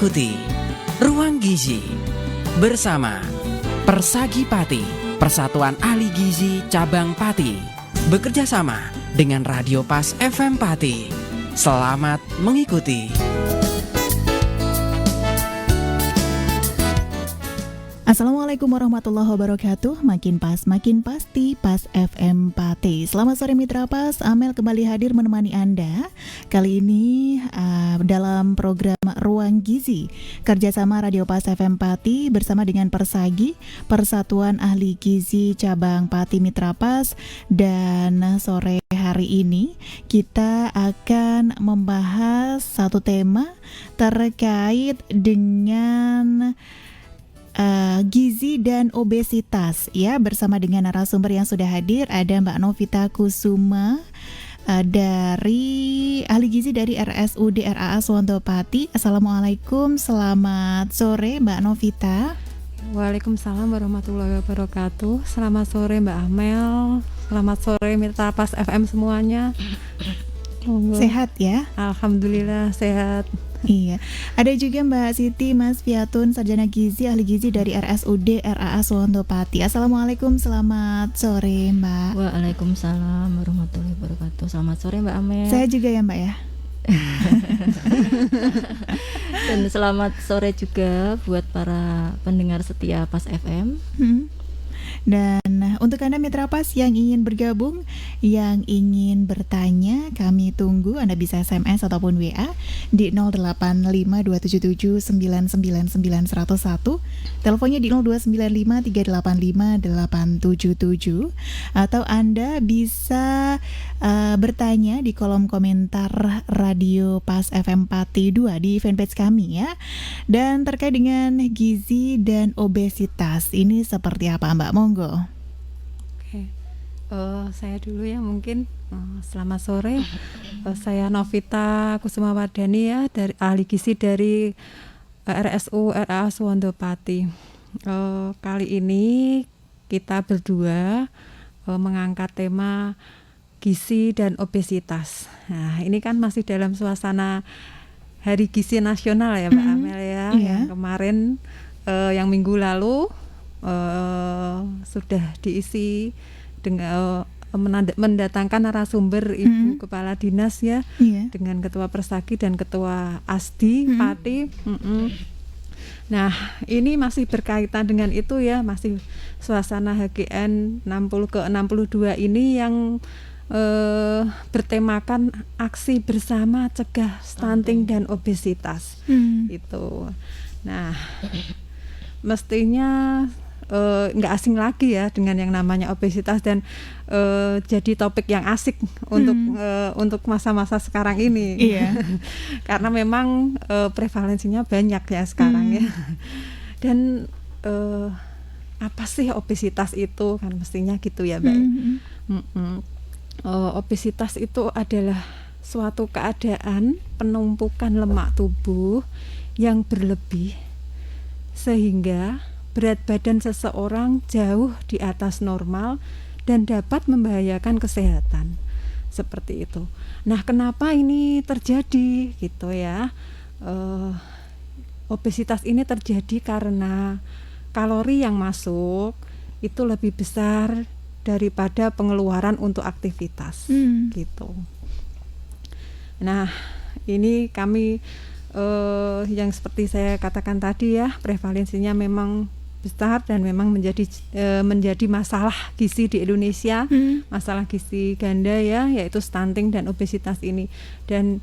mengikuti Ruang Gizi bersama Persagi Pati, Persatuan Ahli Gizi Cabang Pati, bekerja sama dengan Radio Pas FM Pati. Selamat mengikuti. Assalamualaikum warahmatullahi wabarakatuh. Makin pas, makin pasti, Pas FM Pati. Selamat sore Mitra Pas, Amel kembali hadir menemani Anda. Kali ini dalam program Ruang Gizi, kerjasama Radio Pas FM Pati bersama dengan Persagi, Persatuan Ahli Gizi Cabang Pati Mitra Pas. Dan sore hari ini kita akan membahas satu tema terkait dengan gizi dan obesitas, ya, bersama dengan narasumber yang sudah hadir. Ada Mbak Novita Kusuma dari ahli gizi dari RSUD RAA Suwondo-Pati. Assalamualaikum, selamat sore Mbak Novita. Waalaikumsalam warahmatullahi wabarakatuh. Selamat sore Mbak Amel. Selamat sore Mitra Pas FM semuanya. Sehat ya? Alhamdulillah sehat. Iya, ada juga Mbak Siti Mas Fiatun, sarjana gizi, ahli gizi dari RSUD RAA Suwondo-Pati. Assalamualaikum, selamat sore Mbak. Waalaikumsalam warahmatullahi wabarakatuh. Selamat sore Mbak Amel. Saya juga ya Mbak ya. Dan selamat sore juga buat para pendengar setia Pas FM. Dan untuk Anda Mitra Pas yang ingin bergabung, yang ingin bertanya, kami tunggu. Anda bisa SMS ataupun WA di 085277999101. Teleponnya di 0295385877. Atau Anda bisa bertanya di kolom komentar Radio Pas FM Pati 2 di fanpage kami ya. Dan terkait dengan gizi dan obesitas, ini seperti apa Mbak? Monggo. Oke. Saya dulu ya mungkin. Selamat sore. Saya Novita Kusuma Wardani ya, dari ahli gizi dari RSU RAA Suwondo-Pati. Kali ini kita berdua mengangkat tema gizi dan obesitas. Nah, ini kan masih dalam suasana Hari Gizi Nasional ya Mbak Amel ya. Yang kemarin yang minggu lalu sudah diisi dengan mendatangkan narasumber Ibu Kepala Dinas ya, dengan Ketua Persagi dan Ketua ASDI Pati. Nah, ini masih berkaitan dengan itu ya, masih suasana HGN 60 ke 62 ini yang bertemakan aksi bersama cegah stunting dan obesitas. Itu. Nah, mestinya nggak asing lagi ya dengan yang namanya obesitas dan jadi topik yang asik untuk masa-masa sekarang ini. Karena memang prevalensinya banyak ya sekarang ya. Dan apa sih obesitas itu, kan mestinya gitu ya Mbak. Obesitas itu adalah suatu keadaan penumpukan lemak tubuh yang berlebih sehingga berat badan seseorang jauh di atas normal dan dapat membahayakan kesehatan. Seperti itu. Nah, kenapa ini terjadi gitu ya? Obesitas ini terjadi karena kalori yang masuk itu lebih besar daripada pengeluaran untuk aktivitas gitu. Nah, ini kami yang seperti saya katakan tadi ya, prevalensinya memang besar dan memang menjadi masalah gizi di Indonesia, masalah gizi ganda ya, yaitu stunting dan obesitas ini, dan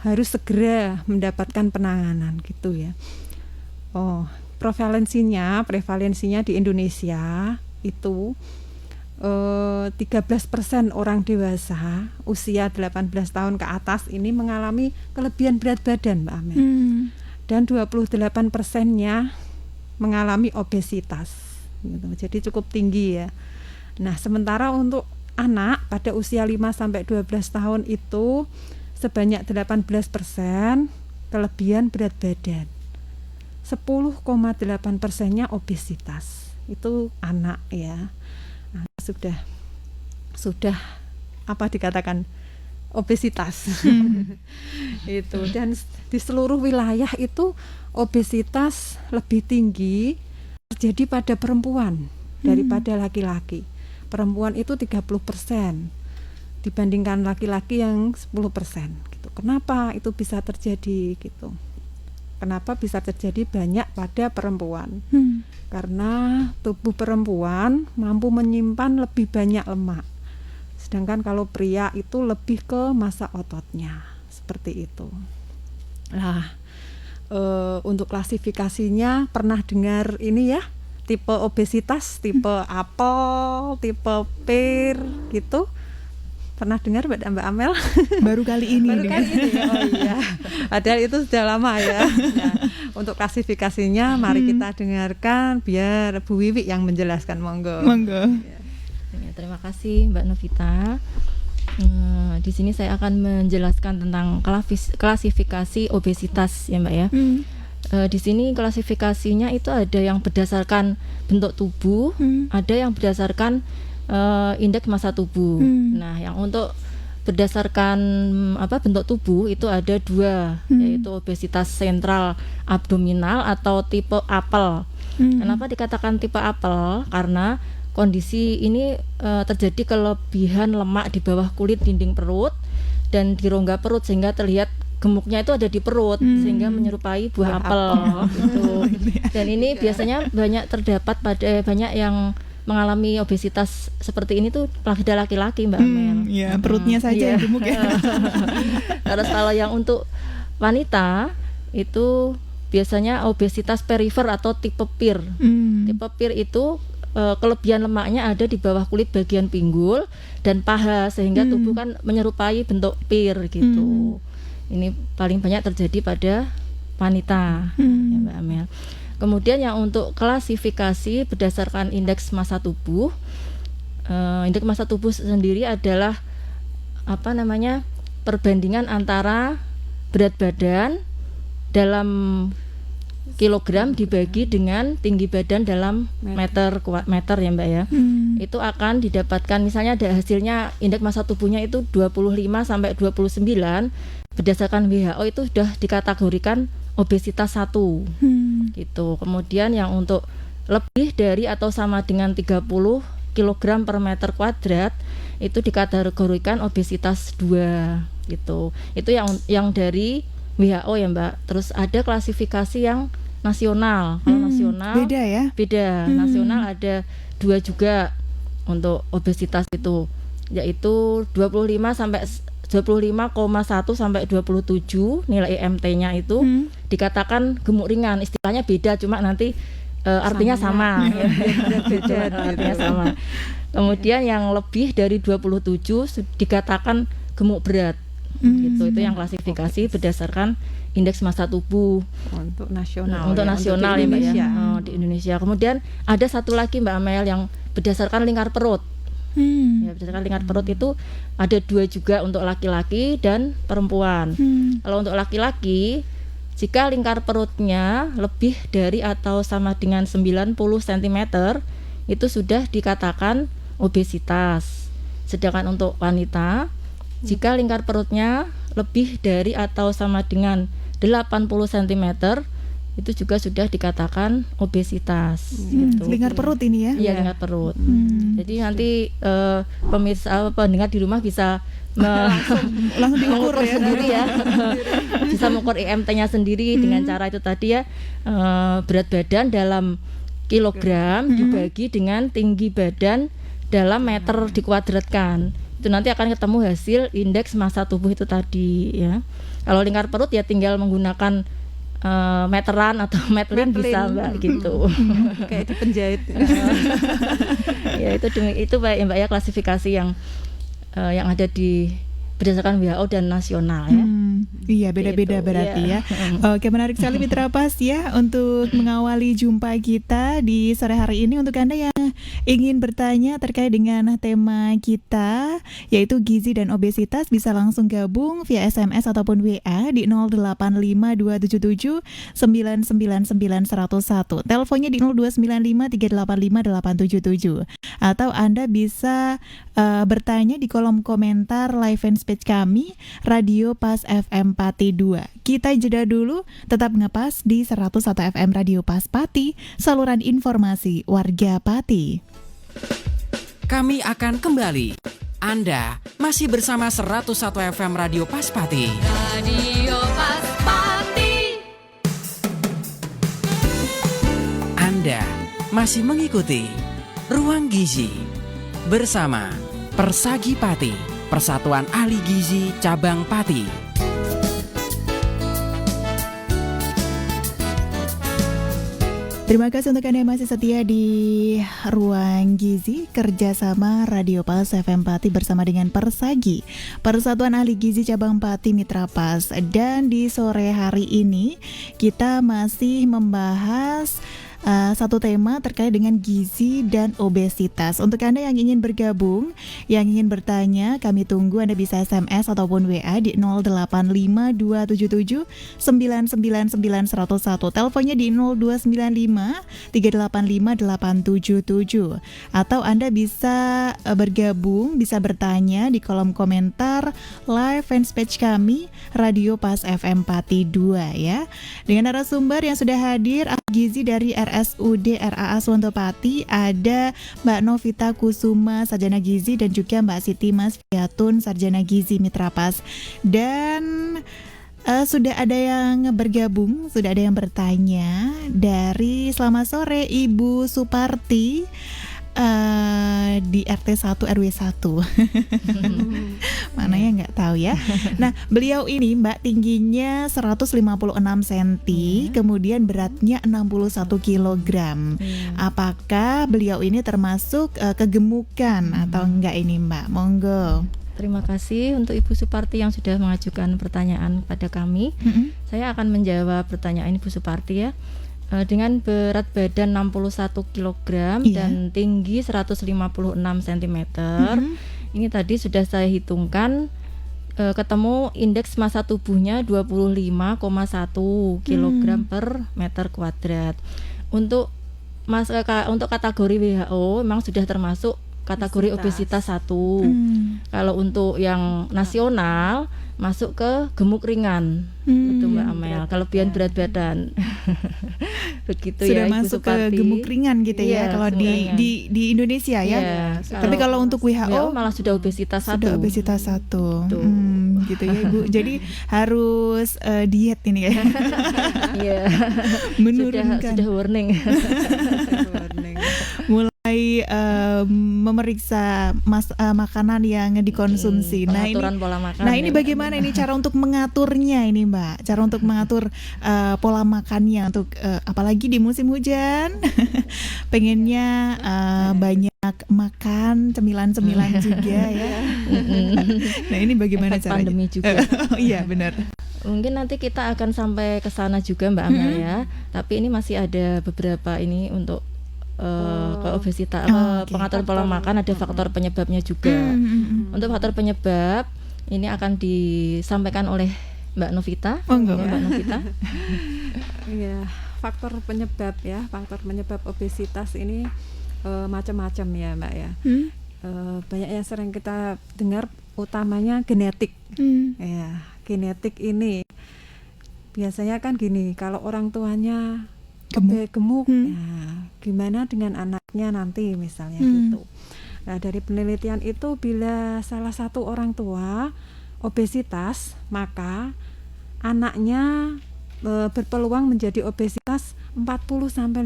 harus segera mendapatkan penanganan gitu ya. Prevalensinya di Indonesia itu 13% orang dewasa usia 18 tahun ke atas ini mengalami kelebihan berat badan Mbak Amel. Dan 28%-nya mengalami obesitas gitu. Jadi cukup tinggi ya. Nah, sementara untuk anak pada usia 5-12 tahun itu sebanyak 18% kelebihan berat badan. 10,8%-nya obesitas. Itu anak ya. Nah, sudah apa dikatakan obesitas. Itu, dan di seluruh wilayah itu obesitas lebih tinggi terjadi pada perempuan daripada laki-laki. Perempuan itu 30% dibandingkan laki-laki yang 10% gitu. Kenapa itu bisa terjadi gitu? Kenapa bisa terjadi banyak pada perempuan? Karena tubuh perempuan mampu menyimpan lebih banyak lemak. Sedangkan kalau pria itu lebih ke massa ototnya, seperti itu. Nah, untuk klasifikasinya pernah dengar ini ya, tipe obesitas, tipe apel, tipe pear gitu. Pernah dengar Mbak Amel? Baru kali ini. Baru kali ini. Oh iya. Padahal itu sudah lama ya. Nah, untuk klasifikasinya mari kita dengarkan biar Bu Wiwi yang menjelaskan, monggo. Ya, terima kasih Mbak Novita. Di sini saya akan menjelaskan tentang klasifikasi obesitas ya Mbak ya. Di sini klasifikasinya itu ada yang berdasarkan bentuk tubuh, ada yang berdasarkan indeks massa tubuh. Nah, yang untuk berdasarkan bentuk tubuh itu ada 2, yaitu obesitas sentral abdominal atau tipe apel. Kenapa dikatakan tipe apel? Karena kondisi ini terjadi kelebihan lemak di bawah kulit dinding perut dan di rongga perut sehingga terlihat gemuknya itu ada di perut sehingga menyerupai buah apel gitu. Dan ini biasanya banyak terdapat pada banyak yang mengalami obesitas seperti ini tuh pada laki-laki Mbak Amel. Ya, perutnya saja yang gemuk ya. Terus kalau yang untuk wanita itu biasanya obesitas perifer atau tipe pear. Tipe pear itu kelebihan lemaknya ada di bawah kulit bagian pinggul dan paha sehingga tubuh kan menyerupai bentuk pear gitu. Ini paling banyak terjadi pada wanita ya Mbak Amel. Kemudian yang untuk klasifikasi berdasarkan indeks massa tubuh, indeks massa tubuh sendiri adalah perbandingan antara berat badan dalam kilogram dibagi dengan tinggi badan dalam meter ya Mbak ya. Itu akan didapatkan, misalnya ada hasilnya indeks massa tubuhnya itu 25 sampai 29, berdasarkan WHO itu sudah dikategorikan obesitas 1 gitu. Kemudian yang untuk lebih dari atau sama dengan 30 kg per meter kuadrat itu dikategorikan obesitas 2 gitu. Itu yang dari WHO ya Mbak. Terus ada klasifikasi yang nasional. Kalau nasional beda ya? Beda. Nasional ada 2 juga untuk obesitas itu, yaitu 25,1 sampai 27 nilai IMT-nya itu dikatakan gemuk ringan. Istilahnya beda, cuma nanti artinya sama. Artinya sama. Kemudian yang lebih dari 27 dikatakan gemuk berat. Gitu. Itu yang klasifikasi berdasarkan indeks massa tubuh untuk nasional. Untuk nasional ya Mbak ya. Di Indonesia. Kemudian ada satu lagi Mbak Amel yang berdasarkan lingkar perut. Ya, berdasarkan lingkar perut itu ada 2 juga untuk laki-laki dan perempuan. Kalau untuk laki-laki, jika lingkar perutnya lebih dari atau sama dengan 90 cm itu sudah dikatakan obesitas. Sedangkan untuk wanita, jika lingkar perutnya lebih dari atau sama dengan 80 cm itu juga sudah dikatakan obesitas. Gitu. Lingkar perut ini ya? Iya, lingkar perut. Jadi nanti pemirsa pendengar di rumah bisa langsung diukur ya sendiri ya. Bisa mengukur IMT-nya sendiri dengan cara itu tadi ya, berat badan dalam kilogram dibagi dengan tinggi badan dalam meter dikuadratkan. Itu nanti akan ketemu hasil indeks massa tubuh itu tadi ya. Kalau lingkar perut ya tinggal menggunakan meteran atau metlin bisa Mbak gitu. Kayak di penjahit. Ya itu Mbak ya, Mbak ya, klasifikasi yang ada di berdasarkan WHO dan nasional ya. Iya, beda-beda Gitu, berarti iya. ya. Oke, menarik sekali Mitra Pas ya untuk mengawali jumpa kita di sore hari ini. Untuk Anda yang ingin bertanya terkait dengan tema kita yaitu gizi dan obesitas, bisa langsung gabung via SMS ataupun WA di 085277999101. Teleponnya di 0295385877. Atau Anda bisa bertanya di kolom komentar live fanpage kami Radio Pas FM Pati 2. Kita jeda dulu, tetap ngepas di 101 FM Radio Pas Pati, saluran informasi warga Pati. Kami akan kembali. Anda masih bersama 101 FM Radio Pas Pati. Radio Pas Pati. Anda masih mengikuti Ruang Gizi bersama Persagi Pati, Persatuan Ahli Gizi Cabang Pati. Terima kasih untuk Anda yang masih setia di Ruang Gizi kerjasama Radio Pas FM Pati bersama dengan Persagi, Persatuan Ahli Gizi Cabang Pati Mitra Pas. Dan di sore hari ini kita masih membahas satu tema terkait dengan gizi dan obesitas. Untuk Anda yang ingin bergabung, yang ingin bertanya, kami tunggu. Anda bisa SMS ataupun WA di 085277999101. Teleponnya di 0295385877. Atau Anda bisa bergabung, bisa bertanya di kolom komentar live fanpage kami Radio Pas FM Pati 2 ya. Dengan narasumber yang sudah hadir, gizi dari RSUD RAA Suwontopati, ada Mbak Novita Kusuma, Sarjana Gizi, dan juga Mbak Siti Mas Fiatun, Sarjana Gizi Mitra Pas. Dan sudah ada yang bergabung, sudah ada yang bertanya dari selamat sore Ibu Suparti di RT 1 RW 1. Mana ya nggak tahu ya. Nah, beliau ini Mbak tingginya 156 cm, kemudian beratnya 61 kg. Apakah beliau ini termasuk kegemukan atau enggak ini Mbak? Monggo. Terima kasih untuk Ibu Suparti yang sudah mengajukan pertanyaan pada kami. Saya akan menjawab pertanyaan Ibu Suparti ya. Dengan berat badan 61 kg dan tinggi 156 cm. Ini tadi sudah saya hitungkan, ketemu indeks massa tubuhnya 25,1 kg per meter kuadrat. Untuk kategori WHO memang sudah termasuk kategori obesitas 1. Kalau untuk yang nasional masuk ke gemuk ringan. Betul Mbak Amel. Kelebihan berat badan. Begitu sudah ya Ibu masuk Suparti. ke gemuk ringan gitu ya kalau di Indonesia ya. Tapi kalau untuk WHO malah sudah obesitas 1. Sudah obesitas 1. Gitu ya Ibu. Jadi harus diet ini ya. Iya. Menurunkan. Sudah warning. Mulai memeriksa makanan yang dikonsumsi. Pengaturan pola makan. Nah, ini bagaimana ini cara untuk mengaturnya ini Mbak? Cara untuk mengatur pola makannya untuk apalagi di musim hujan. Pengennya banyak makan cemilan-cemilan juga ya. Nah, ini bagaimana efek caranya? Pandemi juga. Oh, iya, benar. Mungkin nanti kita akan sampai ke sana juga Mbak Amel ya. Tapi ini masih ada beberapa ini untuk ke obesitas, pengaturan pola makan, ada faktor penyebabnya juga. Untuk faktor penyebab ini akan disampaikan oleh Mbak Novita. Mbak Novita. Iya, faktor penyebab ya, faktor penyebab obesitas ini macam-macam ya Mbak ya. Banyak yang sering kita dengar, utamanya genetik. Ya, genetik ini biasanya kan gini, kalau orang tuanya gemuk, nah, gimana dengan anaknya nanti misalnya gitu. Nah, dari penelitian itu bila salah satu orang tua obesitas, maka anaknya berpeluang menjadi obesitas 40-50%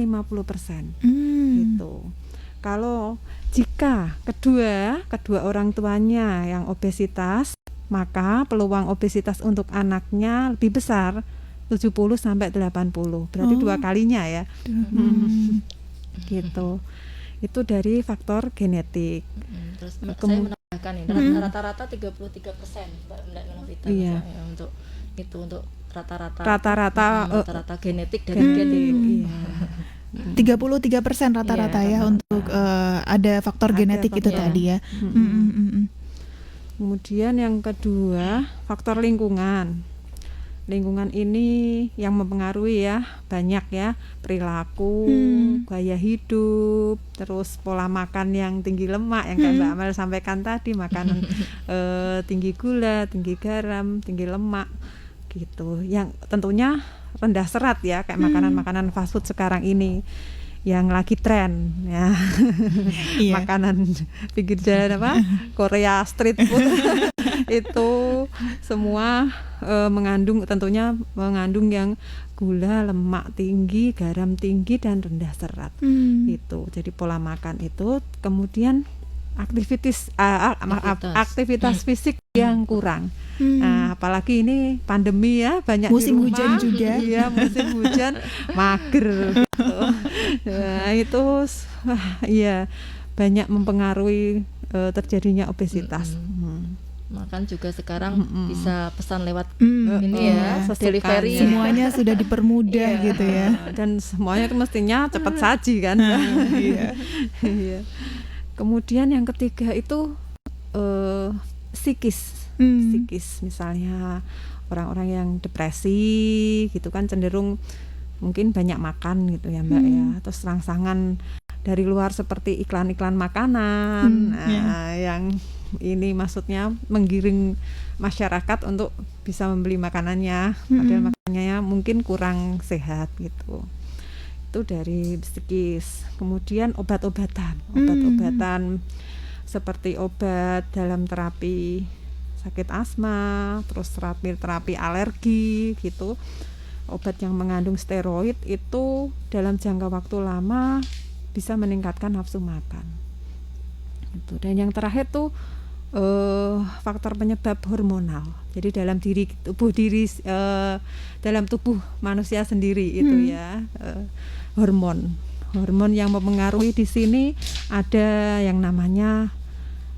gitu. Kalau jika kedua orang tuanya yang obesitas, maka peluang obesitas untuk anaknya lebih besar, 70-80. Berarti 2 kalinya ya. Gitu. Itu dari faktor genetik. Terus saya menambahkan ini rata-rata 33% Mbak Novita. Iya. Untuk itu untuk rata-rata genetik dari gen. 33% rata-rata ya untuk ada faktor genetik itu tadi ya. Kemudian yang kedua, faktor lingkungan. Lingkungan ini yang mempengaruhi ya, banyak ya, perilaku, gaya hidup, terus pola makan yang tinggi lemak yang kayak Mbak Amel sampaikan tadi, makanan tinggi gula, tinggi garam, tinggi lemak gitu. Yang tentunya rendah serat ya, kayak makanan-makanan fast food sekarang ini yang lagi tren ya. Makanan pinggir jalan apa? Korea street food itu semua tentunya mengandung yang gula, lemak tinggi, garam tinggi dan rendah serat. Itu. Jadi pola makan itu, kemudian aktivitas fisik yang kurang. Nah, apalagi ini pandemi ya, banyak musim di rumah, hujan juga. Iya, musim hujan, mager gitu. Nah, itu iya banyak mempengaruhi terjadinya obesitas. Makan juga sekarang bisa pesan lewat ini ya, delivery. Semuanya sudah dipermudah gitu ya. Dan semuanya itu mestinya cepat saji kan. Iya. Kemudian yang ketiga itu psikis, misalnya orang-orang yang depresi gitu kan cenderung mungkin banyak makan gitu ya Mbak ya, terus rangsangan dari luar seperti iklan-iklan makanan, yang ini maksudnya menggiring masyarakat untuk bisa membeli makanannya, padahal makanannya mungkin kurang sehat gitu. Itu dari psikis. Kemudian obat-obatan seperti obat dalam terapi sakit asma, terus terapi alergi gitu. Obat yang mengandung steroid itu dalam jangka waktu lama bisa meningkatkan nafsu makan. Gitu. Dan yang terakhir tuh faktor penyebab hormonal. Jadi dalam dalam tubuh manusia sendiri itu ya, hormon yang mempengaruhi di sini ada yang namanya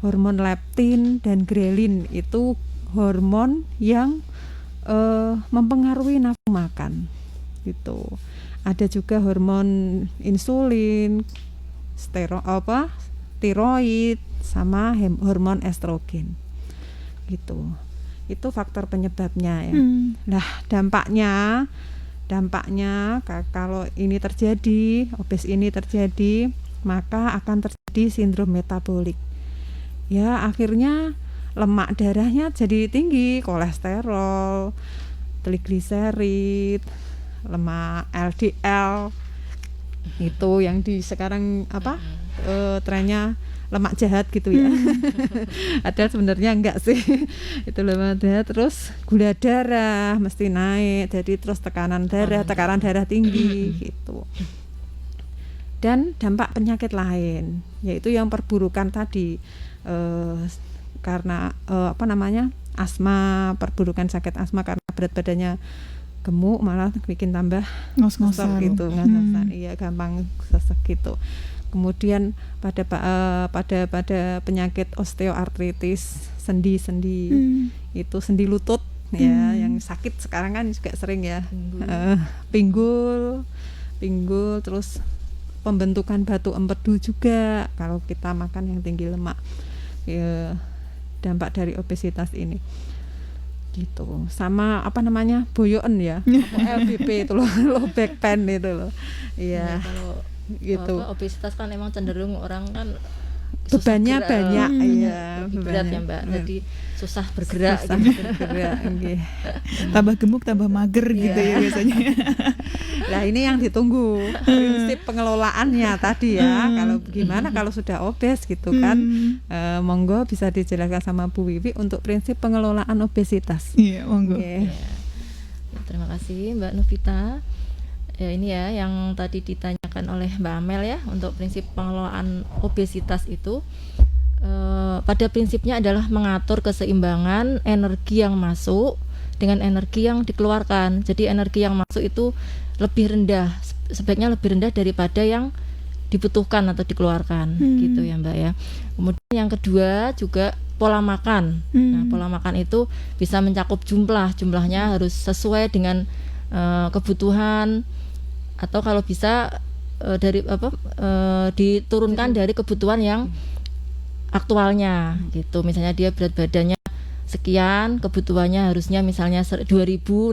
hormon leptin dan grelin. Itu hormon yang mempengaruhi nafsu makan gitu. Ada juga hormon insulin, tiroid sama hormon estrogen gitu. Itu faktor penyebabnya ya. Nah, dampaknya kalau ini terjadi, obes ini terjadi, maka akan terjadi sindrom metabolik. Ya, akhirnya lemak darahnya jadi tinggi, kolesterol, trigliserid, lemak LDL. Itu yang sekarang trennya lemak jahat gitu ya. Padahal sebenarnya enggak sih. Itu lemak jahat. Terus gula darah mesti naik, jadi terus tekanan darah tinggi gitu. Dan dampak penyakit lain, yaitu yang perburukan tadi, karena asma, perburukan sakit asma karena berat badannya gemuk, malah bikin tambah ngos-ngosan gitu, iya, gampang sesek gitu. Kemudian pada penyakit osteoartritis, sendi-sendi, itu sendi lutut ya, yang sakit sekarang kan juga sering ya, pinggul, terus pembentukan batu empedu juga kalau kita makan yang tinggi lemak. Ya, dampak dari obesitas ini gitu. Sama boyoen ya, LBP itu loh, low back pain itu loh. Iya. Kalau gitu. Obesitas kan emang cenderung orang kan bebannya banyak, iya, berat ya Mbak. Jadi susah bergerak. Tambah gemuk, tambah mager gitu ya biasanya. Nah, ini yang ditunggu prinsip pengelolaannya tadi ya. Kalau gimana kalau sudah obes gitu kan, monggo bisa dijelaskan sama Bu Wiwi untuk prinsip pengelolaan obesitas. Iya, monggo. Ya, terima kasih Mbak Novita. Ya, ini ya yang tadi ditanyakan oleh Mbak Amel ya, untuk prinsip pengelolaan obesitas itu pada prinsipnya adalah mengatur keseimbangan energi yang masuk dengan energi yang dikeluarkan. Jadi energi yang masuk itu lebih rendah, sebaiknya lebih rendah daripada yang dibutuhkan atau dikeluarkan gitu ya Mbak ya. Kemudian yang kedua juga pola makan. Nah, pola makan itu bisa mencakup jumlahnya harus sesuai dengan kebutuhan, atau kalau bisa diturunkan dari kebutuhan yang aktualnya gitu. Misalnya dia berat badannya sekian, kebutuhannya harusnya misalnya 2.000,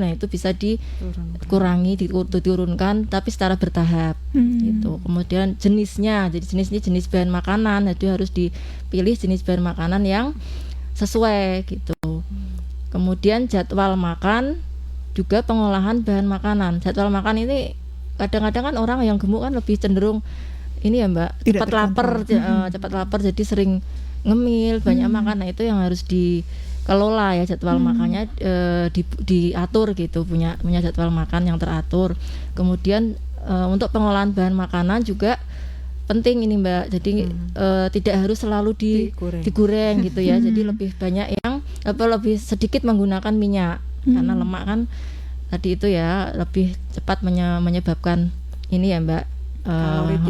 nah itu bisa dikurangi, diturunkan, tapi secara bertahap gitu. Kemudian jenisnya, jadi jenis bahan makanan, jadi harus dipilih jenis bahan makanan yang sesuai gitu. Kemudian jadwal makan, juga pengolahan bahan makanan. Jadwal makan ini kadang-kadang kan orang yang gemuk kan lebih cenderung ini ya Mbak, cepat lapar, jadi sering ngemil, banyak makan. Nah itu yang harus dikelola ya, jadwal makannya diatur gitu, punya jadwal makan yang teratur. Kemudian untuk pengolahan bahan makanan juga penting ini Mbak, jadi tidak harus selalu digoreng gitu ya. Jadi lebih banyak yang lebih sedikit menggunakan minyak, karena lemak kan tadi itu ya lebih cepat menyebabkan ini ya Mbak,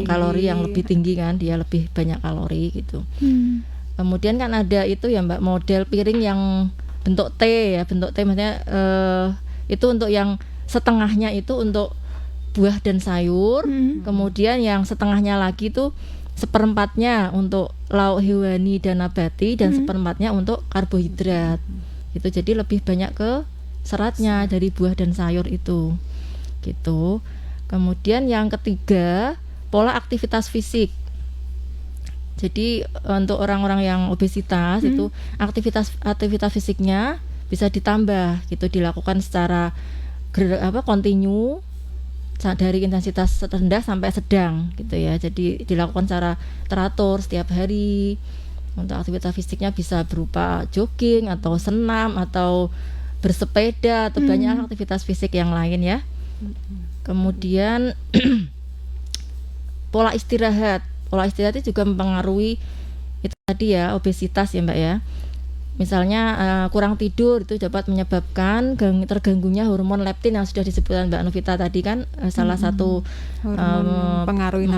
kalori yang lebih tinggi kan, dia lebih banyak kalori gitu. Kemudian kan ada itu ya Mbak, model piring yang bentuk T ya, bentuk T maksudnya itu untuk yang setengahnya itu untuk buah dan sayur, kemudian yang setengahnya lagi itu seperempatnya untuk lauk hewani dan nabati, dan seperempatnya untuk karbohidrat gitu. Jadi lebih banyak ke seratnya dari buah dan sayur itu gitu. Kemudian yang ketiga, pola aktivitas fisik. Jadi untuk orang-orang yang obesitas itu aktivitas fisiknya bisa ditambah gitu, dilakukan secara kontinu dari intensitas rendah sampai sedang gitu ya. Jadi dilakukan secara teratur setiap hari. Untuk aktivitas fisiknya bisa berupa jogging atau senam atau bersepeda atau banyak aktivitas fisik yang lain ya. Kemudian pola istirahat itu juga mempengaruhi itu tadi ya, obesitas ya Mbak ya. Misalnya kurang tidur itu dapat menyebabkan terganggunya hormon leptin yang sudah disebutkan Mbak Novita tadi kan, salah satu mempengaruhi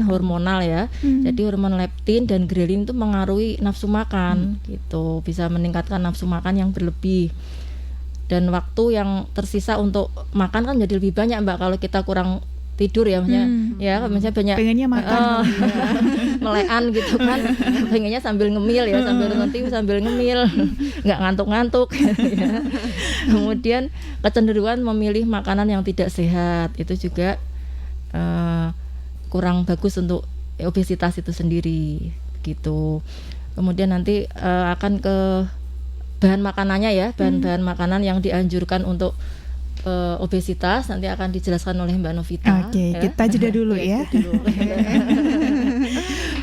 hormonal ya. Jadi hormon leptin dan grelin itu mengaruhi nafsu makan gitu, bisa meningkatkan nafsu makan yang berlebih. Dan waktu yang tersisa untuk makan kan jadi lebih banyak Mbak kalau kita kurang tidur ya, misalnya banyak pengennya makan melean gitu kan, pengennya sambil ngemil ya, sambil ngemil nggak ngantuk-ngantuk ya. Kemudian kecenderungan memilih makanan yang tidak sehat itu juga kurang bagus untuk obesitas itu sendiri gitu. Kemudian nanti akan ke bahan makanannya ya, bahan-bahan makanan yang dianjurkan untuk obesitas nanti akan dijelaskan oleh Mbak Novita. Oke, kita jeda dulu ya.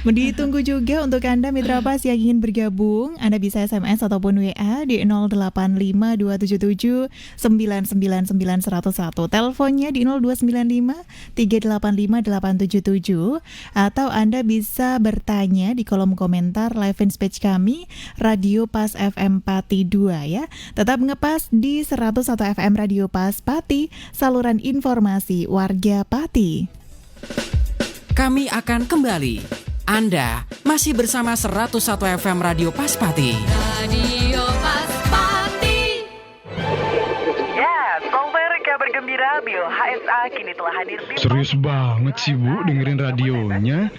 Ditunggu juga untuk Anda Mitra Pas yang ingin bergabung. Anda bisa SMS ataupun WA di 085277999901. Teleponnya di 0295385877. Atau Anda bisa bertanya di kolom komentar live fanpage kami Radio Pas FM Pati 2 ya. Tetap ngepas di 101 FM Radio Pas Pati, saluran informasi warga Pati. Kami akan kembali. Anda masih bersama 101 FM Radio Pas Pati. Radio Pas Pati. Ya, kabar gembira Bio HSA kini telah hadir di... Serius banget sih Bu dengerin radionya.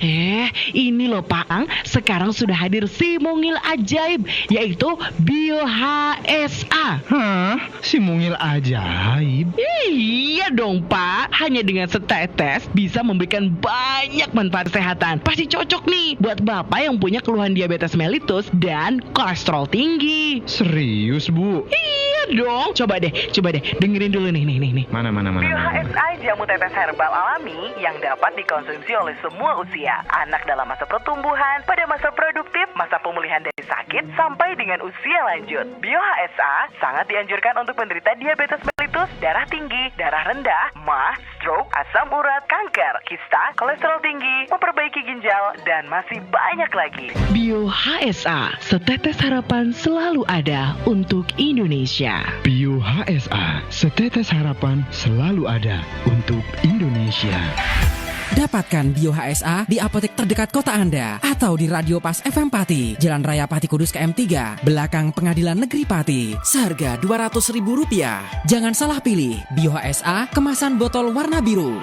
Ini loh Pak Ang, sekarang sudah hadir si mungil ajaib, yaitu Bio HSA. Hah? Si mungil ajaib? Iya dong Pak, hanya dengan setetes bisa memberikan banyak manfaat kesehatan. Pasti cocok nih buat Bapak yang punya keluhan diabetes mellitus dan kolesterol tinggi. Serius Bu? Iya dong, coba deh dengerin dulu nih. Mana. Bio HSA jamu tetes herbal alami yang dapat dikonsumsi oleh semua usia. Anak dalam masa pertumbuhan, pada masa produktif, masa pemulihan dari sakit, sampai dengan usia lanjut. Bio HSA sangat dianjurkan untuk penderita diabetes mellitus, darah tinggi, darah rendah, MAH, stroke, asam urat, kanker, kista, kolesterol tinggi, memperbaiki ginjal, dan masih banyak lagi. Bio HSA, setetes harapan selalu ada untuk Indonesia. Bio HSA, setetes harapan selalu ada untuk Indonesia. Dapatkan Bio HSA di apotek terdekat kota Anda atau di Radio Pas FM Pati, Jalan Raya Pati Kudus KM3, belakang Pengadilan Negeri Pati. Seharga Rp200.000. Jangan salah pilih Bio HSA kemasan botol warna biru.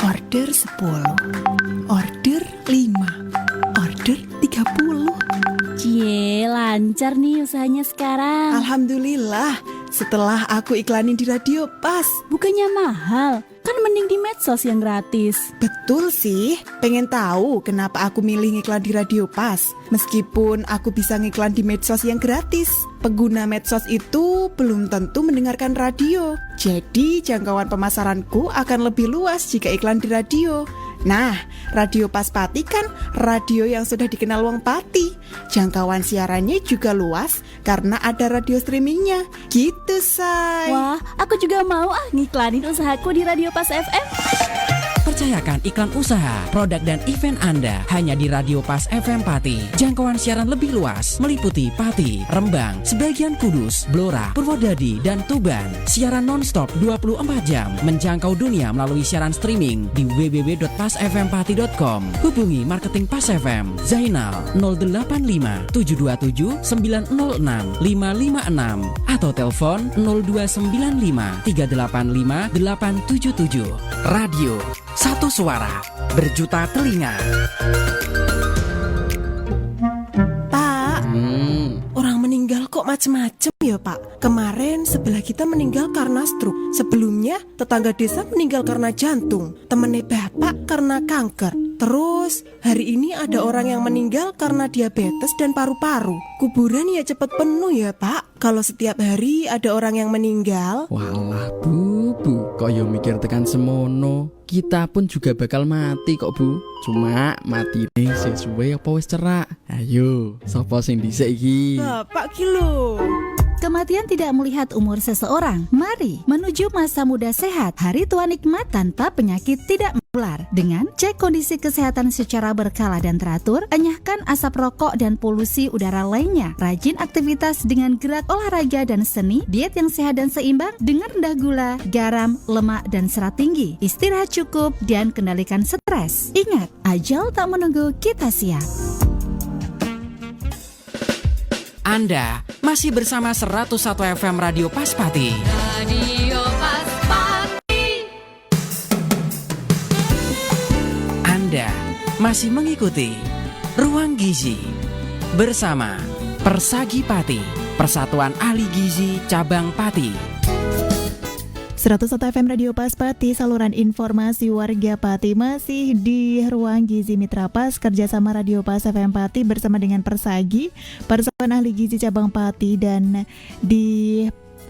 Order 10, order 5, order 30. Cie, lancar nih usahanya sekarang. Alhamdulillah, setelah aku iklanin di Radio Pas. Bukannya mahal, kan mending di medsos yang gratis. Betul sih, pengen tahu kenapa aku milih ngiklan di Radio Pas. Meskipun aku bisa ngiklan di medsos yang gratis, pengguna medsos itu belum tentu mendengarkan radio. Jadi jangkauan pemasaranku akan lebih luas jika iklan di radio. Nah, Radio Pas Pati kan radio yang sudah dikenal wong Pati. Jangkauan siarannya juga luas karena ada radio streamingnya. Gitu, Say. Wah, aku juga mau ngiklanin usahaku di Radio Pas FM. Percayakan iklan usaha, produk dan event Anda hanya di Radio Pas FM Pati. Jangkauan siaran lebih luas, meliputi Pati, Rembang, sebagian Kudus, Blora, Purwodadi, dan Tuban. Siaran non-stop 24 jam, menjangkau dunia melalui siaran streaming di www.pasfmpati.com. Hubungi marketing Pas FM, Zainal 085 727 906 556 atau telepon 0295 385 877. Radio Satu Suara, berjuta telinga. Pak, orang meninggal kok macem-macem ya Pak. Kemarin sebelah kita meninggal karena stroke. Sebelumnya tetangga desa meninggal karena jantung. Temennya bapak karena kanker. Terus hari ini ada orang yang meninggal karena diabetes dan paru-paru. Kuburan ya cepet penuh ya Pak. Kalau setiap hari ada orang yang meninggal. Walah bu, kok yo mikir tekan semono. Kita pun juga bakal mati kok bu. Cuma mati nih sesuai apa wis cerak. Ayo, sapa sing dhisik iki? Bapak ki lho. Kematian tidak melihat umur seseorang. Mari menuju masa muda sehat, hari tua nikmat tanpa penyakit tidak menular. Dengan cek kondisi kesehatan secara berkala dan teratur, enyahkan asap rokok dan polusi udara lainnya. Rajin aktivitas dengan gerak, olahraga dan seni, diet yang sehat dan seimbang dengan rendah gula, garam, lemak dan serat tinggi. Istirahat cukup dan kendalikan stres. Ingat, ajal tak menunggu, kita siap. Anda masih bersama 101 FM Radio Pas Pati. Radio Pas Pati. Anda masih mengikuti Ruang Gizi bersama Persagi Pati, Persatuan Ahli Gizi Cabang Pati. 101 FM Radio Pas Pati, saluran informasi warga Pati, masih di Ruang Gizi Mitra Pas, kerjasama Radio Pas FM Pati bersama dengan Persagi, Persatuan Ahli Gizi Cabang Pati. Dan di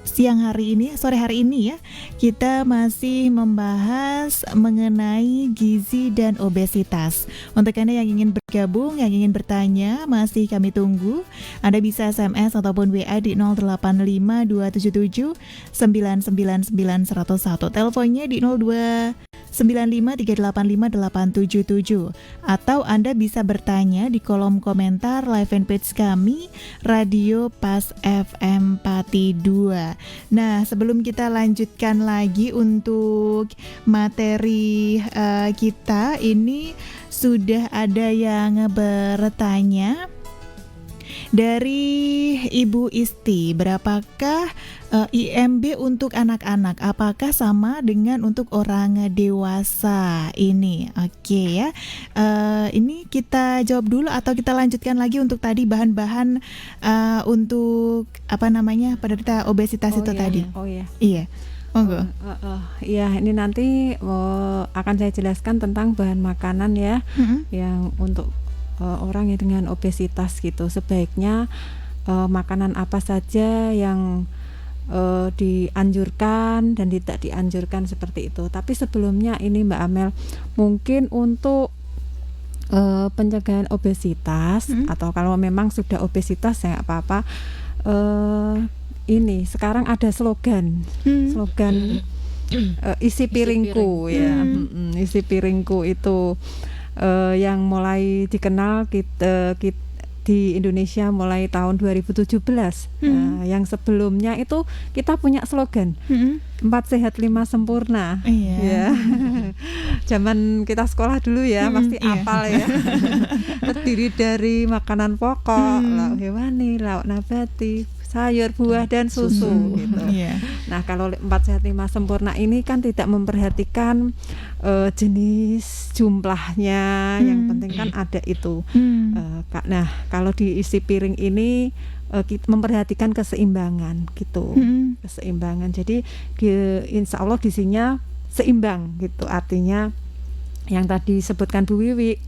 siang hari ini, sore hari ini ya, kita masih membahas mengenai gizi dan obesitas. Untuk Anda yang ingin bergabung, yang ingin bertanya, masih kami tunggu. Anda bisa SMS ataupun WA di 085 277 999101. Teleponnya di 02 95385877, atau Anda bisa bertanya di kolom komentar live fanpage kami Radio Pas FM Pati 2. Nah, sebelum kita lanjutkan lagi untuk materi kita, ini sudah ada yang bertanya dari Ibu Isti, berapakah IMB untuk anak-anak? Apakah sama dengan untuk orang dewasa ini? Oke ya, ini kita jawab dulu atau kita lanjutkan lagi untuk tadi bahan-bahan untuk apa namanya penderita obesitas itu tadi? Oh iya. Iya. Monggo. Iya, ini nanti akan saya jelaskan tentang bahan makanan ya, yang untuk orang yang dengan obesitas gitu. Sebaiknya makanan apa saja yang dianjurkan dan tidak dianjurkan seperti itu. Tapi sebelumnya ini Mbak Amel, mungkin untuk pencegahan obesitas atau kalau memang sudah obesitas ya nggak apa-apa. Ini sekarang ada slogan isi piringku ya, isi piringku itu yang mulai dikenal di Indonesia mulai tahun 2017. Nah, yang sebelumnya itu kita punya slogan 4 sehat 5 sempurna. Ya. Zaman kita sekolah dulu ya pasti hafal ya. Terdiri dari makanan pokok, lauk hewani, lauk nabati, sayur, buah, dan susu gitu. Nah, kalau 4 sehat 5 sempurna ini kan tidak memperhatikan jenis jumlahnya, yang penting kan ada itu. Nah, kalau di isi piring ini kita memperhatikan keseimbangan gitu. Keseimbangan. Jadi insya Allah isinya seimbang gitu. Artinya yang tadi disebutkan Bu Wiwi,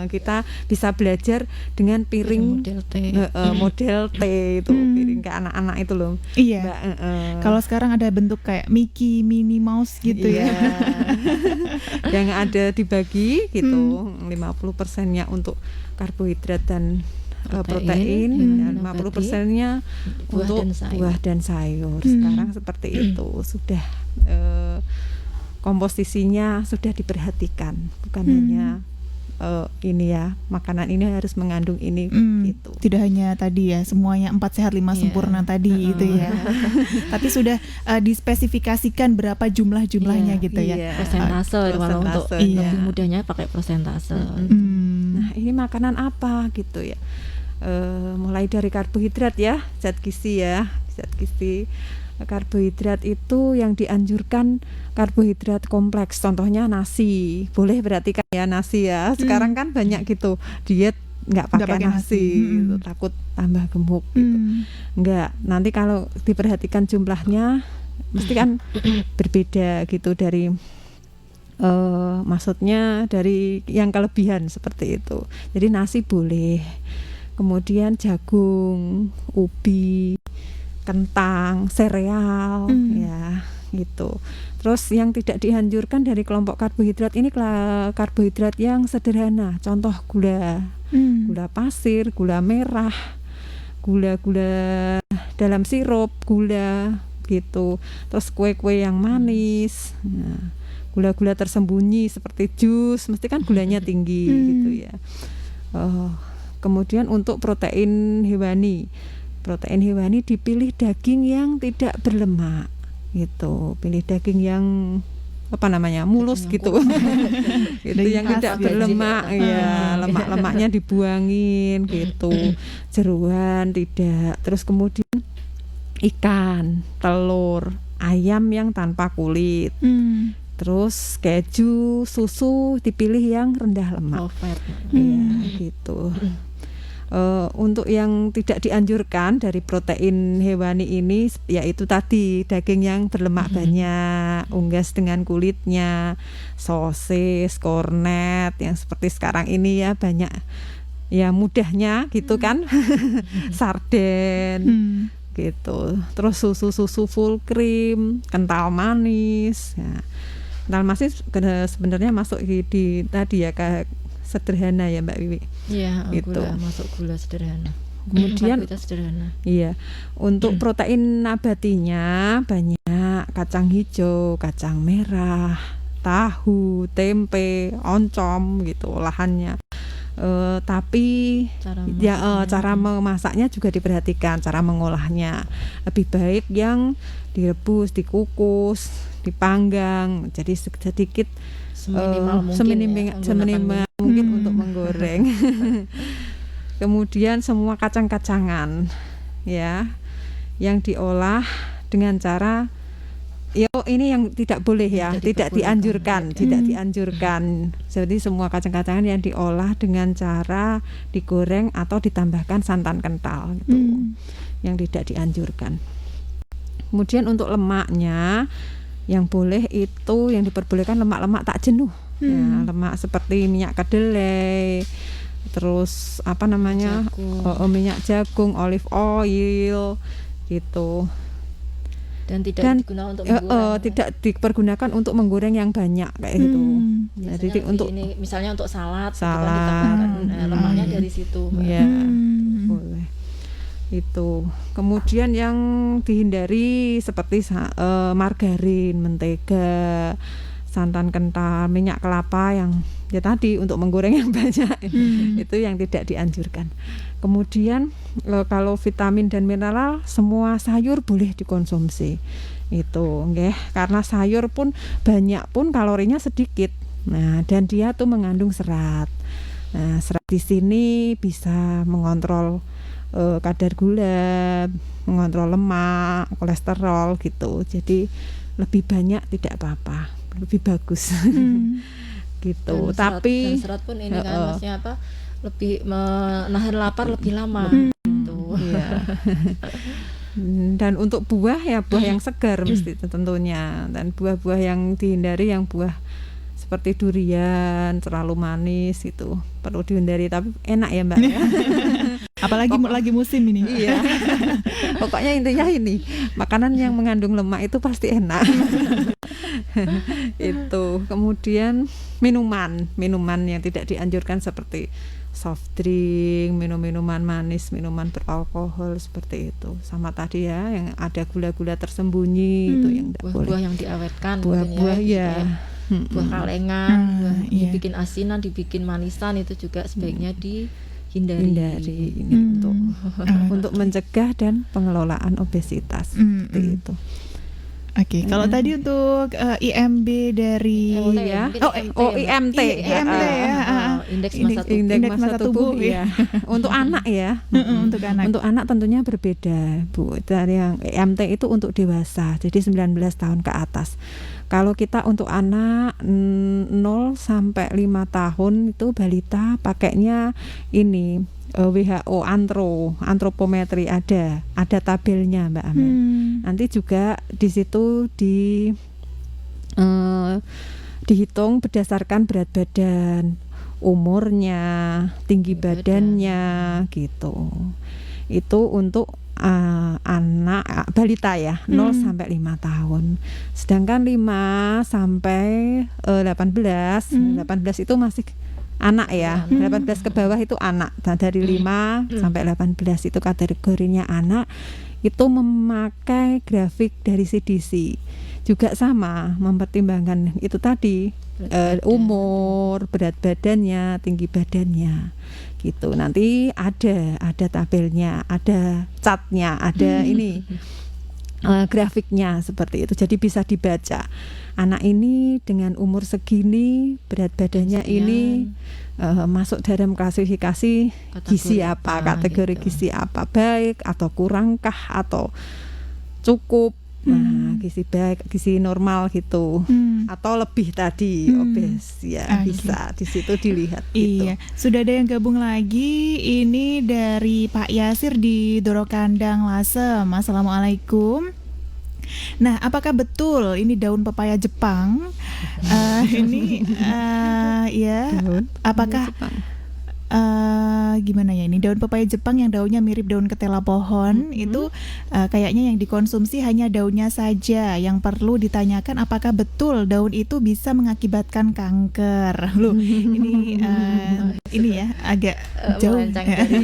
kita bisa belajar dengan piring model T itu, piring ke anak-anak itu loh. Iya. Kalau sekarang ada bentuk kayak Mickey, Minnie Mouse gitu ya. Yang ada dibagi gitu, 50%-nya untuk karbohidrat dan protein dan 50%-nya untuk buah dan sayur. Sekarang seperti itu sudah komposisinya sudah diperhatikan, bukan hanya ini ya, makanan ini harus mengandung ini gitu. Tidak hanya tadi ya semuanya 4 sehat 5 sempurna tadi itu ya. Tapi sudah dispesifikasikan berapa jumlahnya gitu ya. Persentase, kalau untuk lebih mudahnya pakai persentase. Nah, ini makanan apa gitu ya. Mulai dari karbohidrat ya, zat gizi ya, zat gizi. Karbohidrat itu yang dianjurkan karbohidrat kompleks, contohnya nasi. Boleh berarti kan ya nasi ya. Sekarang kan banyak gitu diet nggak pakai nasi gitu, takut tambah gemuk gitu. Enggak, nanti kalau diperhatikan jumlahnya mesti kan berbeda gitu dari maksudnya dari yang kelebihan seperti itu. Jadi nasi boleh, kemudian jagung, ubi, kentang, sereal ya gitu. Terus yang tidak dianjurkan dari kelompok karbohidrat ini karbohidrat yang sederhana. Contoh gula, gula pasir, gula merah, gula-gula dalam sirup, gula gitu. Terus kue-kue yang manis. Nah, gula-gula tersembunyi seperti jus, mesti kan gulanya tinggi gitu ya. Kemudian untuk protein hewani dipilih daging yang tidak berlemak gitu, pilih daging yang mulus gitu. Gitu yang tidak berlemak ya, lemak-lemaknya dibuangin gitu. Jeruan tidak. Terus kemudian ikan, telur, ayam yang tanpa kulit. Terus keju, susu dipilih yang rendah lemak. Ya, gitu. Untuk yang tidak dianjurkan dari protein hewani ini yaitu tadi daging yang berlemak banyak, unggas dengan kulitnya, sosis, kornet yang seperti sekarang ini ya banyak ya mudahnya gitu kan. Sarden gitu. Terus susu full cream, kental manis ya. Kental manis sebenarnya masuk di tadi ya kayak sederhana ya Mbak Wiwi. Iya, gitu. Gula sederhana. Kemudian sederhana. Iya, untuk protein nabatinya banyak kacang hijau, kacang merah, tahu, tempe, oncom gitu olahannya. Tapi cara memasaknya juga diperhatikan, cara mengolahnya. Lebih baik yang direbus, dikukus, dipanggang. Jadi sedikit seminimal mungkin untuk menggoreng. Kemudian semua kacang-kacangan ya yang diolah dengan cara ini yang tidak boleh ya, tidak dianjurkan. Jadi semua kacang-kacangan yang diolah dengan cara digoreng atau ditambahkan santan kental gitu. Yang tidak dianjurkan. Kemudian untuk lemaknya yang boleh itu yang diperbolehkan lemak-lemak tak jenuh. Ya, lemak seperti minyak kedelai, terus minyak jagung, olive oil gitu. Dan tidak digunakan untuk menggoreng. Tidak dipergunakan untuk menggoreng yang banyak kayak gitu. Jadi untuk ini misalnya untuk salad ditambahkan lemaknya dari situ. Ya, boleh. Itu. Kemudian yang dihindari seperti margarin, mentega, santan kental, minyak kelapa yang ya tadi untuk menggoreng yang banyak. Itu yang tidak dianjurkan. Kemudian kalau vitamin dan mineral semua sayur boleh dikonsumsi. Itu nggih, karena sayur pun banyak pun kalorinya sedikit. Nah, dan dia tuh mengandung serat. Nah, serat di sini bisa mengontrol kadar gula, mengontrol lemak, kolesterol gitu. Jadi lebih banyak tidak apa-apa, lebih bagus. Gitu. Dan tapi serat pun ini kan maksudnya apa? Lebih menahan lapar lebih lama gitu. Iya. Dan untuk buah ya buah yang segar mesti tentunya, dan buah-buah yang dihindari yang buah seperti durian terlalu manis itu perlu dihindari, tapi enak ya Mbak ya. Apalagi lagi musim ini. Iya. Pokoknya intinya ini makanan yang mengandung lemak itu pasti enak. Itu. Kemudian minuman yang tidak dianjurkan seperti soft drink, minuman manis, minuman beralkohol seperti itu. Sama tadi ya yang ada gula-gula tersembunyi itu yang tidak boleh. Buah yang diawetkan, buah ya. Buah kalengan, dibikin asinan, dibikin manisan itu juga sebaiknya dihindari. Ini untuk mencegah dan pengelolaan obesitas seperti itu. Oke, kalau tadi untuk IMB dari IMT ya, indeks massa tubuh ya. Untuk anak ya. Untuk anak tentunya berbeda, Bu. Dari yang IMT itu untuk dewasa, jadi 19 tahun ke atas. Kalau kita untuk anak 0 sampai 5 tahun itu balita pakainya ini WHO antropometri ada tabelnya Mbak Amel. Nanti juga di situ dihitung berdasarkan berat badan, umurnya, tinggi badannya gitu. Itu untuk anak balita ya 0 sampai 5 tahun. Sedangkan 5 sampai 18 itu masih anak ya. 18 ke bawah itu anak. Dan dari 5 sampai 18 itu kategorinya anak. Itu memakai grafik dari CDC. Juga sama mempertimbangkan itu tadi umur, berat badannya, tinggi badannya. Gitu. Nanti ada tabelnya, ada chartnya, ada ini grafiknya seperti itu. Jadi bisa dibaca. Anak ini dengan umur segini, berat badannya ini masuk dalam klasifikasi gizi apa, kategori gizi apa, baik atau kurangkah atau cukup. Nah, gizi baik, gizi normal gitu, atau lebih tadi obes ya bisa di situ dilihat. Iya, gitu. Sudah ada yang gabung lagi. Ini dari Pak Yasir di Dorokandang Lasem. Assalamualaikum. Nah, apakah betul ini daun pepaya Jepang? Apakah gimana ya ini daun pepaya Jepang yang daunnya mirip daun ketela pohon itu kayaknya yang dikonsumsi hanya daunnya saja. Yang perlu ditanyakan apakah betul daun itu bisa mengakibatkan kanker. Loh, ini ya agak jauh materi.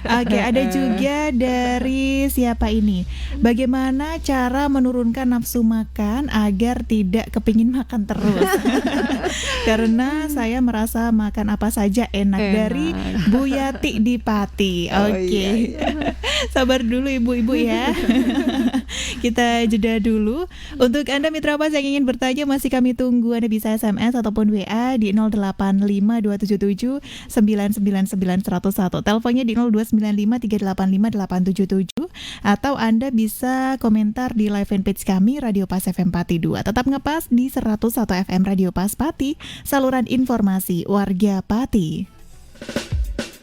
Oke, ada juga dari siapa ini? Bagaimana cara menurunkan nafsu makan agar tidak kepingin makan terus? Karena saya merasa makan apa saja enak. Dari Bu Yati di Pati. Oke. Sabar dulu ibu-ibu ya. Kita jeda dulu. Untuk Anda Mitra Pas yang ingin bertanya masih kami tunggu. Anda bisa SMS ataupun WA di 085277999101. Teleponnya di 02953858877 atau Anda bisa komentar di live fanpage kami Radio Pas FM Pati 2. Tetap ngepas di 101 FM Radio Pas Pati, saluran informasi warga Pati.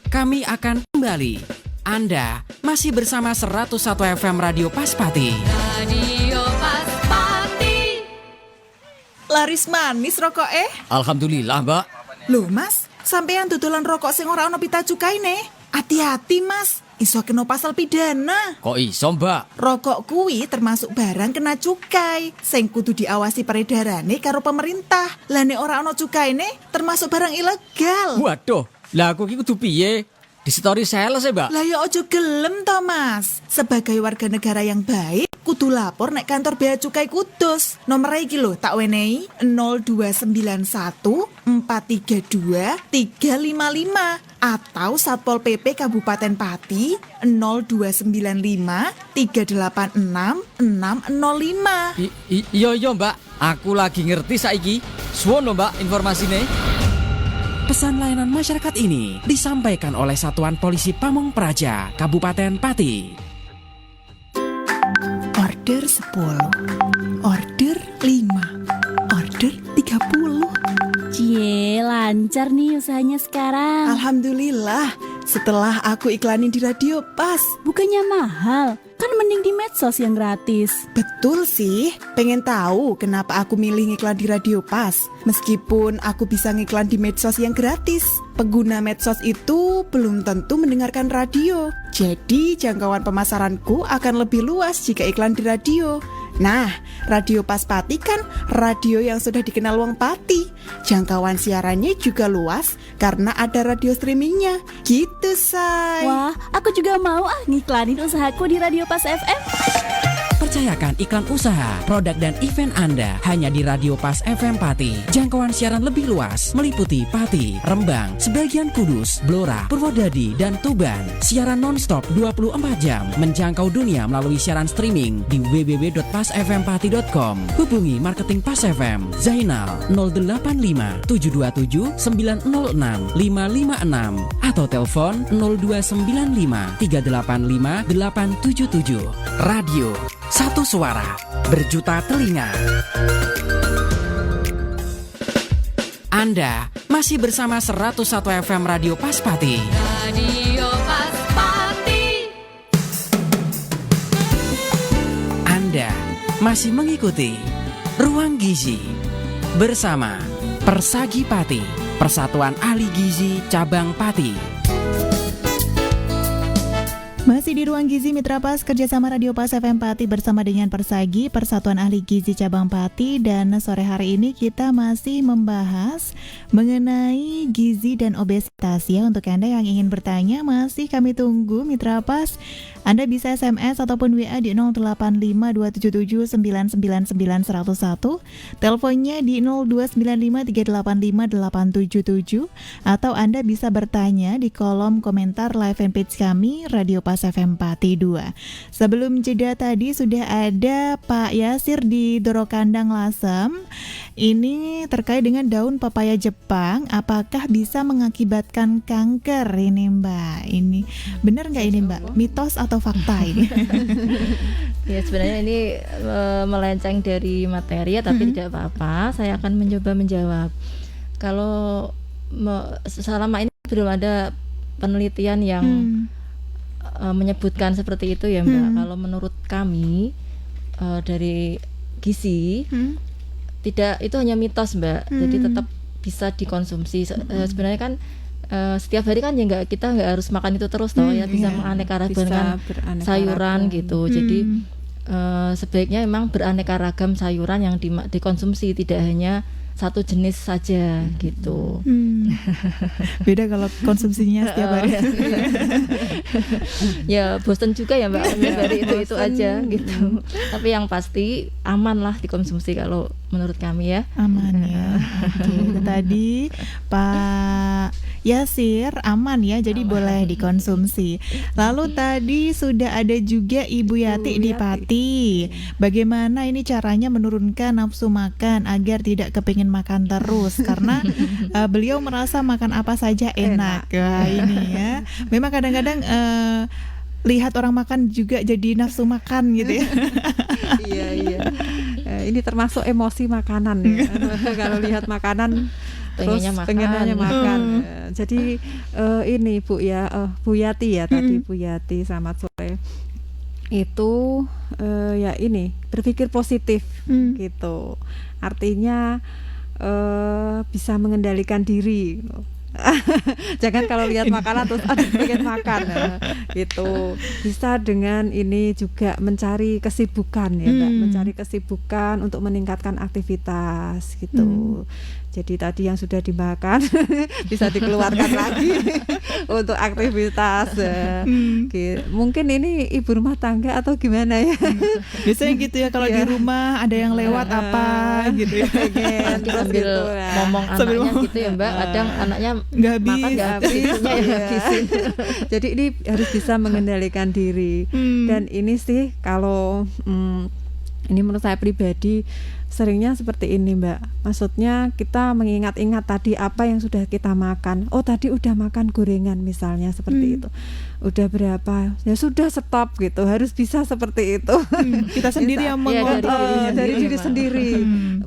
Kami akan kembali. Anda masih bersama 101 FM Radio Pas Pati. Radio Pas Pati. Laris manis rokok Alhamdulillah, Mbak. Loh Mas, sampean tutulan rokok sing ora ono pita cukaine. Hati-hati Mas, iso kena pasal pidana. Kok iso, Mbak? Rokok kuwi termasuk barang kena cukai sing kudu diawasi peredarane karo pemerintah. Lah nek ora ono cukaine termasuk barang ilegal. Waduh, lah aku iki kudu piye? di story sales ya, Mbak. Lah ya ojo gelem to, Mas. Sebagai warga negara yang baik, kudu lapor nek kantor Bea Cukai Kudus. Nomor iki lho tak wenehi 0291 432 355 atau Satpol PP Kabupaten Pati 0295 386 605. Iya Mbak, aku lagi ngerti saiki. Suwono Mbak informasine. Pesan layanan masyarakat ini disampaikan oleh Satuan Polisi Pamong Praja, Kabupaten Pati. Order 10, order 5, order 30. Cie, lancar nih usahanya sekarang. Alhamdulillah, setelah aku iklanin di Radio Pas. Bukannya mahal, kan mending di medsos yang gratis. Betul sih, pengen tahu kenapa aku milih ngiklan di Radio Pas. Meskipun aku bisa ngiklan di medsos yang gratis, pengguna medsos itu belum tentu mendengarkan radio. Jadi jangkauan pemasaranku akan lebih luas jika iklan di radio. Nah, Radio Pas Pati kan radio yang sudah dikenal wong Pati. Jangkauan siarannya juga luas karena ada radio streamingnya. Gitu, Say. Wah, aku juga mau ngiklanin usahaku di Radio Pas FM. Percayakan iklan usaha, produk dan event Anda hanya di Radio Pas FM Pati. Jangkauan siaran lebih luas meliputi Pati, Rembang, sebagian Kudus, Blora, Purwodadi, dan Tuban. Siaran non-stop 24 jam menjangkau dunia melalui siaran streaming di www.pasfmpati.com. Hubungi marketing Pas FM Zainal 085 727 906 556 atau telepon 0295 385 877. Radio satu suara, berjuta telinga. Anda masih bersama 101 FM Radio Pas Pati. Radio Pas Pati. Anda masih mengikuti Ruang Gizi bersama Persagi Pati, Persatuan Ahli Gizi Cabang Pati. Masih di Ruang Gizi Mitra Pas kerjasama Radio Pas FM Pati bersama dengan Persagi, Persatuan Ahli Gizi Cabang Pati. Dan sore hari ini kita masih membahas mengenai gizi dan obesitas ya. Untuk Anda yang ingin bertanya masih kami tunggu Mitra Pas. Anda bisa SMS ataupun WA di 085277999101, teleponnya di 02953858877, atau Anda bisa bertanya di kolom komentar live fanpage kami Radio Pas FM Pati 2. Sebelum jeda tadi sudah ada Pak Yasir di Dorokandang Lasem. Ini terkait dengan daun pepaya Jepang, apakah bisa mengakibatkan kanker ini Mbak? Ini benar nggak ini Mbak? Mitos atau fakta ini? Ya sebenarnya ini melenceng dari materi ya, tapi tidak apa-apa. Saya akan mencoba menjawab. Kalau selama ini belum ada penelitian yang menyebutkan seperti itu ya Mbak. Kalau menurut kami dari gizi tidak, itu hanya mitos Mbak. Jadi tetap bisa dikonsumsi. Sebenarnya kan setiap hari kan ya kita nggak harus makan itu terus toh ya, bisa beraneka ragam dengan sayuran gitu. Jadi sebaiknya memang beraneka ragam sayuran yang dikonsumsi, tidak hanya satu jenis saja gitu. Beda kalau konsumsinya setiap hari. Ya bosan juga ya Mbak, dari itu aja gitu. Tapi yang pasti aman lah dikonsumsi kalau menurut kami ya. Aman ya. Oke, tadi Pak Yasir aman ya, jadi boleh dikonsumsi. Lalu tadi sudah ada juga Ibu Yati di Pati. Bagaimana ini caranya menurunkan nafsu makan agar tidak kepingin makan terus, karena beliau merasa makan apa saja enak. Wah, ini ya. Memang kadang-kadang lihat orang makan juga jadi nafsu makan gitu ya. Iya. Ini termasuk emosi makanan ya. Kalau lihat makanan pengennya makan. Jadi ini Bu ya, Bu Yati ya tadi, Bu Yati, selamat sore. Itu ya ini berpikir positif gitu. Artinya bisa mengendalikan diri gitu. Jangan kalau lihat makanan terus pengen makan gitu. Bisa dengan ini juga mencari kesibukan ya Mbak, mencari kesibukan untuk meningkatkan aktivitas gitu. Jadi tadi yang sudah dimakan bisa dikeluarkan lagi untuk aktivitas. Mungkin ini ibu rumah tangga atau gimana ya? Biasanya gitu ya kalau di rumah ada yang lewat apa gitu ya. Sambil ngomong anaknya gitu ya Mbak. Kadang anaknya makan nggak habis. Jadi ini harus bisa mengendalikan diri. Dan ini sih kalau ini menurut saya pribadi seringnya seperti ini Mbak. Maksudnya kita mengingat-ingat tadi apa yang sudah kita makan. Oh tadi udah makan gorengan misalnya seperti itu. Udah berapa? Ya sudah stop gitu. Harus bisa seperti itu. Kita sendiri yang mengontrol dari diri sendiri.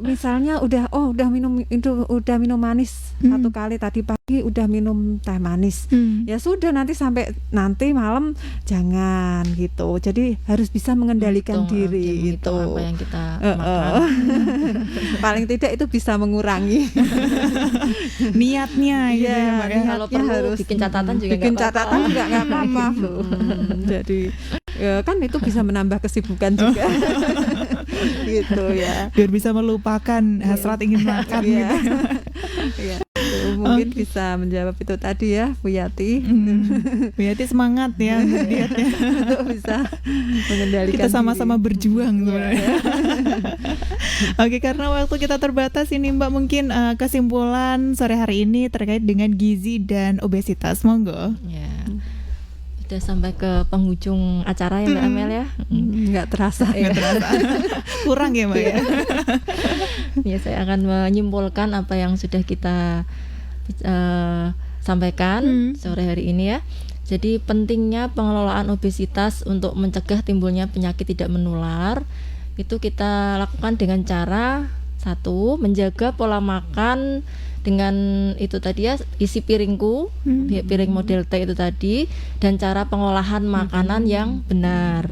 Misalnya udah minum manis satu kali tadi pagi udah minum teh manis. Ya sudah nanti sampai nanti malam jangan gitu. Jadi harus bisa mengendalikan diri itu. Apa yang kita makan. Paling tidak itu bisa mengurangi niatnya gitu ya Mbak. Kalau perlu harus bikin catatan juga nggak apa-apa. Jadi ya kan itu bisa menambah kesibukan juga. Gitu ya. Biar bisa melupakan hasrat ingin makan gitu. Ya. Mungkin bisa menjawab itu tadi ya Bu Yati. Bu Yati semangat ya dietnya. Untuk bisa mengendalikan kita sama-sama berjuang sebenarnya. Oke, karena waktu kita terbatas ini Mbak, mungkin kesimpulan sore hari ini terkait dengan gizi dan obesitas, monggo. Ya. Sudah sampai ke penghujung acara ya Mbak Amel ya. Nggak terasa. Kurang ya Mbak ya. Ya, saya akan menyimpulkan apa yang sudah kita sampaikan sore hari ini ya. Jadi pentingnya pengelolaan obesitas untuk mencegah timbulnya penyakit tidak menular itu kita lakukan dengan cara satu, menjaga pola makan dengan itu tadi ya, isi piringku, piring model T itu tadi, dan cara pengolahan makanan yang benar.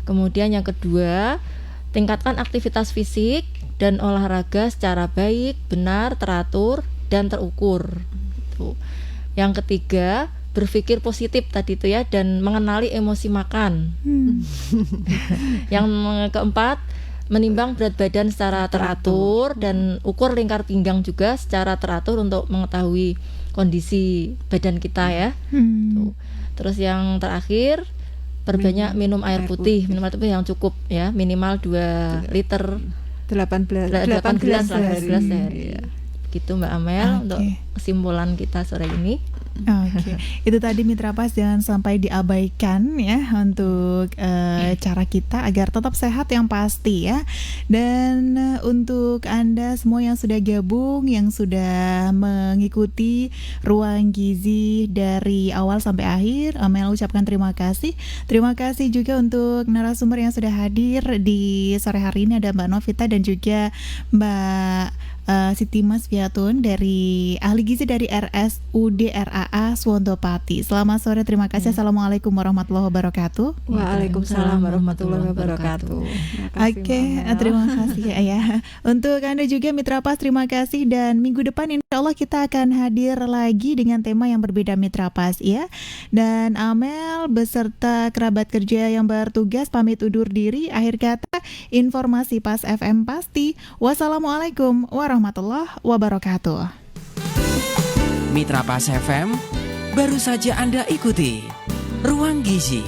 Kemudian yang kedua, tingkatkan aktivitas fisik dan olahraga secara baik, benar, teratur, dan terukur. Yang ketiga, berpikir positif tadi itu ya, dan mengenali emosi makan. Yang keempat, menimbang berat badan secara teratur dan ukur lingkar pinggang juga secara teratur untuk mengetahui kondisi badan kita ya. Terus yang terakhir, perbanyak minum air putih yang cukup ya, minimal 2 liter 8 gelas sehari. Gitu Mbak Amel untuk kesimpulan kita sore ini. Oke, itu tadi Mitra Pas jangan sampai diabaikan ya untuk cara kita agar tetap sehat yang pasti ya. Dan untuk Anda semua yang sudah gabung, yang sudah mengikuti Ruang Gizi dari awal sampai akhir, Amel ucapkan terima kasih. Terima kasih juga untuk narasumber yang sudah hadir di sore hari ini, ada Mbak Novita dan juga Mbak Siti Masfiatun dari ahli gizi dari RSUD RAA Swondopati. Selamat sore, terima kasih. Assalamualaikum warahmatullahi wabarakatuh. Waalaikumsalam warahmatullahi wabarakatuh. Oke, terima kasih ya. Untuk Anda juga Mitra Pas, terima kasih, dan minggu depan insya Allah kita akan hadir lagi dengan tema yang berbeda Mitra Pas ya. Dan Amel beserta kerabat kerja yang bertugas pamit undur diri. Akhir kata, informasi Pas FM pasti. Wassalamualaikum warahmatullahi wabarakatuh. Mitra Pas FM, baru saja Anda ikuti Ruang Gizi